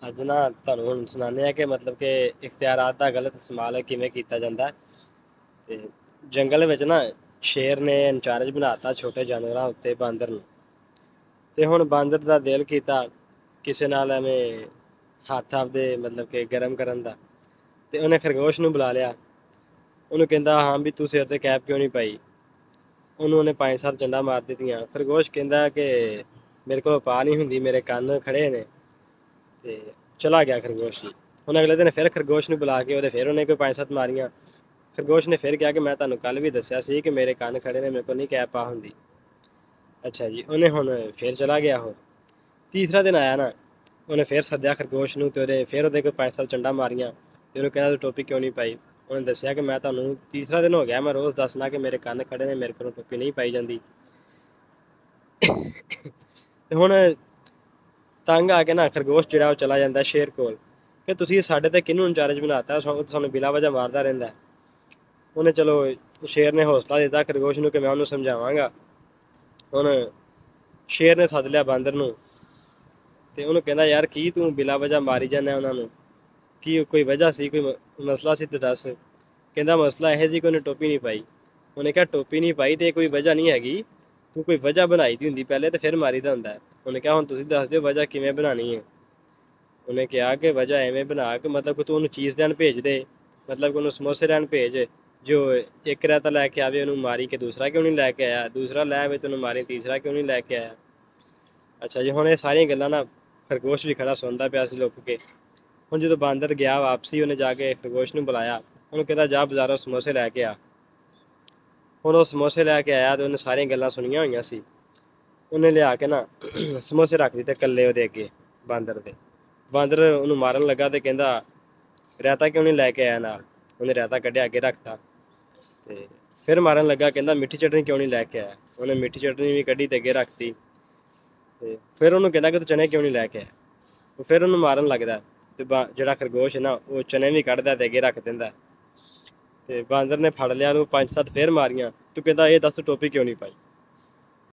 ਅੱਜ ਨਾ ਤੁਹਾਨੂੰ ਹੁਣ ਸੁਣਾਉਂਦੇ ਆ ਕਿ ਮਤਲਬ ਕਿ ਇਖਤਿਆਰਾਤ ਦਾ ਗਲਤ ਇਸਤੇਮਾਲ ਕਿਵੇਂ ਕੀਤਾ ਜਾਂਦਾ ਹੈ। ਤੇ ਜੰਗਲ ਵਿੱਚ ਨਾ ਸ਼ੇਰ ਨੇ ਇੰਚਾਰਜ ਬਣਾਤਾ ਛੋਟੇ ਜਾਨਵਰਾਂ ਉੱਤੇ ਬਾਂਦਰ ਨੂੰ। ਤੇ ਹੁਣ ਬਾਂਦਰ ਦਾ ਦਿਲ ਕੀਤਾ ਕਿਸੇ ਨਾਲ ਐਵੇਂ ਹੱਥ ਆਪਦੇ ਮਤਲਬ ਕਿ ਗਰਮ ਕਰਨ ਦਾ। ਤੇ ਉਹਨੇ ਖਰਗੋਸ਼ ਨੂੰ ਬੁਲਾ ਲਿਆ। ਉਹਨੂੰ ਕਹਿੰਦਾ ਹਾਂ ਵੀ ਤੂੰ ਸਿਰ ਤੇ ਕੈਪ ਕਿਉਂ ਨਹੀਂ ਪਾਈ। ਉਹਨੇ 5-7 ਚੰਡਾ ਮਾਰ ਦਿੱਤੀਆਂ। ਖਰਗੋਸ਼ ਕਹਿੰਦਾ ਕਿ ਮੇਰੇ ਕੋਲ ਪਾ ਨਹੀਂ ਹੁੰਦੀ, ਮੇਰੇ ਕੰਨ ਖੜੇ ਨੇ। ਤੇ ਚਲਾ ਗਿਆ ਖਰਗੋਸ਼। ਹੁਣ ਅਗਲੇ ਦਿਨ ਫਿਰ ਖਰਗੋਸ਼ ਨੂੰ ਬੁਲਾ ਕੇ ਉਹਨੇ ਕੋਈ 5-7 ਮਾਰੀਆਂ। ਖਰਗੋਸ਼ ਨੇ ਫਿਰ ਕਿਹਾ ਕਿ ਮੈਂ ਤੁਹਾਨੂੰ ਕੱਲ ਵੀ ਦੱਸਿਆ ਸੀ ਕਿ ਮੇਰੇ ਕੰਨ ਖੜੇ ਨੇ, ਮੇਰੇ ਕੋਲ ਨਹੀਂ ਕੈਪ ਪਾ ਹੁੰਦੀ। ਅੱਛਾ ਜੀ, ਉਹਨੇ ਹੁਣ ਫਿਰ ਚਲਾ ਗਿਆ। ਉਹ ਤੀਸਰਾ ਦਿਨ ਆਇਆ ਨਾ, ਉਹਨੇ ਫਿਰ ਸੱਦਿਆ ਖਰਗੋਸ਼ ਨੂੰ ਤੇ ਉਹਦੇ ਕੋਈ 5-7 ਚੰਡਾ ਮਾਰੀਆਂ। ਤੇ ਉਹਨੂੰ ਕਹਿੰਦਾ ਤੂੰ ਟੋਪੀ ਕਿਉਂ ਨਹੀਂ ਪਾਈ। ਉਹਨੇ ਦੱਸਿਆ ਕਿ ਮੈਂ ਤੁਹਾਨੂੰ ਤੀਸਰਾ ਦਿਨ ਹੋ ਗਿਆ ਮੈਂ ਰੋਜ਼ ਦੱਸਣਾ ਕਿ ਮੇਰੇ ਕੰਨ ਖੜੇ ਨੇ, ਮੇਰੇ ਕੋਲੋਂ ਟੋਪੀ ਨਹੀਂ ਪਾਈ ਜਾਂਦੀ। ਤੇ ਹੁਣ ਤੰਗ ਆ ਕੇ ਨਾ ਖਰਗੋਸ਼ ਜਿਹੜਾ ਉਹ ਚਲਾ ਜਾਂਦਾ ਸ਼ੇਰ ਕੋਲ ਕਿ ਤੁਸੀਂ ਸਾਡੇ ਤੇ ਕਿਹਨੂੰ ਇੰਚਾਰਜ ਬਣਾਤਾ, ਸਾਨੂੰ ਬਿਲਾ ਵਜ੍ਹਾ ਮਾਰਦਾ ਰਹਿੰਦਾ। ਉਹਨੇ ਚਲੋ ਸ਼ੇਰ ਨੇ ਹੌਸਲਾ ਦਿੱਤਾ ਖਰਗੋਸ਼ ਨੂੰ ਕਿ ਮੈਂ ਉਹਨੂੰ ਸਮਝਾਵਾਂਗਾ। ਹੁਣ ਸ਼ੇਰ ਨੇ ਸੱਦ ਲਿਆ ਬਾਂਦਰ ਨੂੰ ਤੇ ਉਹਨੂੰ ਕਹਿੰਦਾ ਯਾਰ ਕੀ ਤੂੰ ਬਿਲਾ ਵਜ੍ਹਾ ਮਾਰੀ ਜਾਂਦਾ ਉਹਨਾਂ ਨੂੰ, ਕੀ ਕੋਈ ਵਜ੍ਹਾ ਸੀ, ਕੋਈ ਮਸਲਾ ਸੀ ਤੇ ਦੱਸ। ਕਹਿੰਦਾ ਮਸਲਾ ਇਹ ਸੀ ਕਿ ਉਹਨੇ ਟੋਪੀ ਨਹੀਂ ਪਾਈ। ਉਹਨੇ ਕਿਹਾ ਟੋਪੀ ਨਹੀਂ ਪਾਈ ਤੇ ਕੋਈ ਵਜ੍ਹਾ ਨਹੀਂ ਹੈਗੀ, ਤੂੰ ਕੋਈ ਵਜ੍ਹਾ ਬਣਾਈ ਦੀ ਹੁੰਦੀ ਪਹਿਲੇ ਤੇ ਫਿਰ ਮਾਰੀਦਾ ਹੁੰਦਾ। ਉਹਨੇ ਕਿਹਾ ਹੁਣ ਤੁਸੀਂ ਦੱਸ ਦਿਓ ਵਜ੍ਹਾ ਕਿਵੇਂ ਬਣਾਉਣੀ ਹੈ। ਉਹਨੇ ਕਿਹਾ ਕਿ ਵਜ੍ਹਾ ਐਵੇਂ ਬਣਾ ਕੇ ਮਤਲਬ ਕਿ ਤੂੰ ਉਹਨੂੰ ਚੀਜ਼ ਦੇਣ ਭੇਜ ਦੇ, ਮਤਲਬ ਕਿ ਉਹਨੂੰ ਸਮੋਸੇ ਲੈਣ ਭੇਜ। ਜੋ ਇੱਕ ਰਾਇਤਾ ਲੈ ਕੇ ਆਵੇ ਉਹਨੂੰ ਮਾਰੀ ਕਿ ਦੂਸਰਾ ਕਿਉਂ ਨਹੀਂ ਲੈ ਕੇ ਆਇਆ, ਦੂਸਰਾ ਲੈ ਆਵੇ ਤੈਨੂੰ ਮਾਰੀ ਤੀਸਰਾ ਕਿਉਂ ਨਹੀਂ ਲੈ ਕੇ ਆਇਆ। ਅੱਛਾ ਜੀ, ਹੁਣ ਇਹ ਸਾਰੀਆਂ ਗੱਲਾਂ ਨਾ ਖਰਗੋਸ਼ ਵੀ ਖੜਾ ਸੁਣਦਾ ਪਿਆ ਸੀ ਲੁੱਕ ਕੇ। ਹੁਣ ਜਦੋਂ ਬਾਂਦਰ ਗਿਆ ਵਾਪਸੀ, ਉਹਨੇ ਜਾ ਕੇ ਖਰਗੋਸ਼ ਨੂੰ ਬੁਲਾਇਆ। ਉਹਨੂੰ ਕਹਿੰਦਾ ਜਾ ਬਾਜ਼ਾਰੋਂ ਸਮੋਸੇ ਲੈ ਕੇ ਆ। ਹੁਣ ਉਹ ਸਮੋਸੇ ਲੈ ਕੇ ਆਇਆ ਤੇ ਉਹਨੇ ਸਾਰੀਆਂ ਗੱਲਾਂ ਸੁਣੀਆਂ ਹੋਈਆਂ ਸੀ। ਉਹਨੇ ਲਿਆ ਕੇ ਨਾ ਸਮੋਸੇ ਰੱਖ ਦਿੱਤੇ ਇਕੱਲੇ ਉਹਦੇ ਅੱਗੇ ਬਾਂਦਰ ਦੇ। ਬਾਂਦਰ ਉਹਨੂੰ ਮਾਰਨ ਲੱਗਾ ਤੇ ਕਹਿੰਦਾ ਰਾਇਤਾ ਕਿਉਂ ਨਹੀਂ ਲੈ ਕੇ ਆਇਆ ਨਾਲ। ਉਹਨੇ ਰਾਇਤਾ ਕੱਢਿਆ ਅੱਗੇ ਰੱਖਤਾ ਤੇ ਫਿਰ ਮਾਰਨ ਲੱਗਾ, ਕਹਿੰਦਾ ਮਿੱਠੀ ਚਟਨੀ ਕਿਉਂ ਨਹੀਂ ਲੈ ਕੇ ਆਇਆ। ਉਹਨੇ ਮਿੱਠੀ ਚਟਨੀ ਵੀ ਕੱਢੀ ਤੇ ਅੱਗੇ ਰੱਖਤੀ ਤੇ ਫਿਰ ਉਹਨੂੰ ਕਹਿੰਦਾ ਕਿ ਤੂੰ ਚਨੇ ਕਿਉਂ ਨਹੀਂ ਲੈ ਕੇ ਆਇਆ। ਉਹ ਫਿਰ ਉਹਨੂੰ ਮਾਰਨ ਲੱਗਦਾ ਤੇ ਜਿਹੜਾ ਖਰਗੋਸ਼ ਹੈ ਨਾ ਉਹ ਚਨੇ ਵੀ ਕੱਢਦਾ ਤੇ ਅੱਗੇ ਰੱਖ ਦਿੰਦਾ। ਤੇ ਬਾਂਦਰ ਨੇ ਫੜ ਲਿਆ ਉਹਨੂੰ 5-7 ਫਿਰ ਮਾਰੀਆਂ। ਤੂੰ ਕਹਿੰਦਾ ਇਹ ਦੱਸ ਟੋਪੀ ਕਿਉਂ ਨਹੀਂ ਪਾਈ।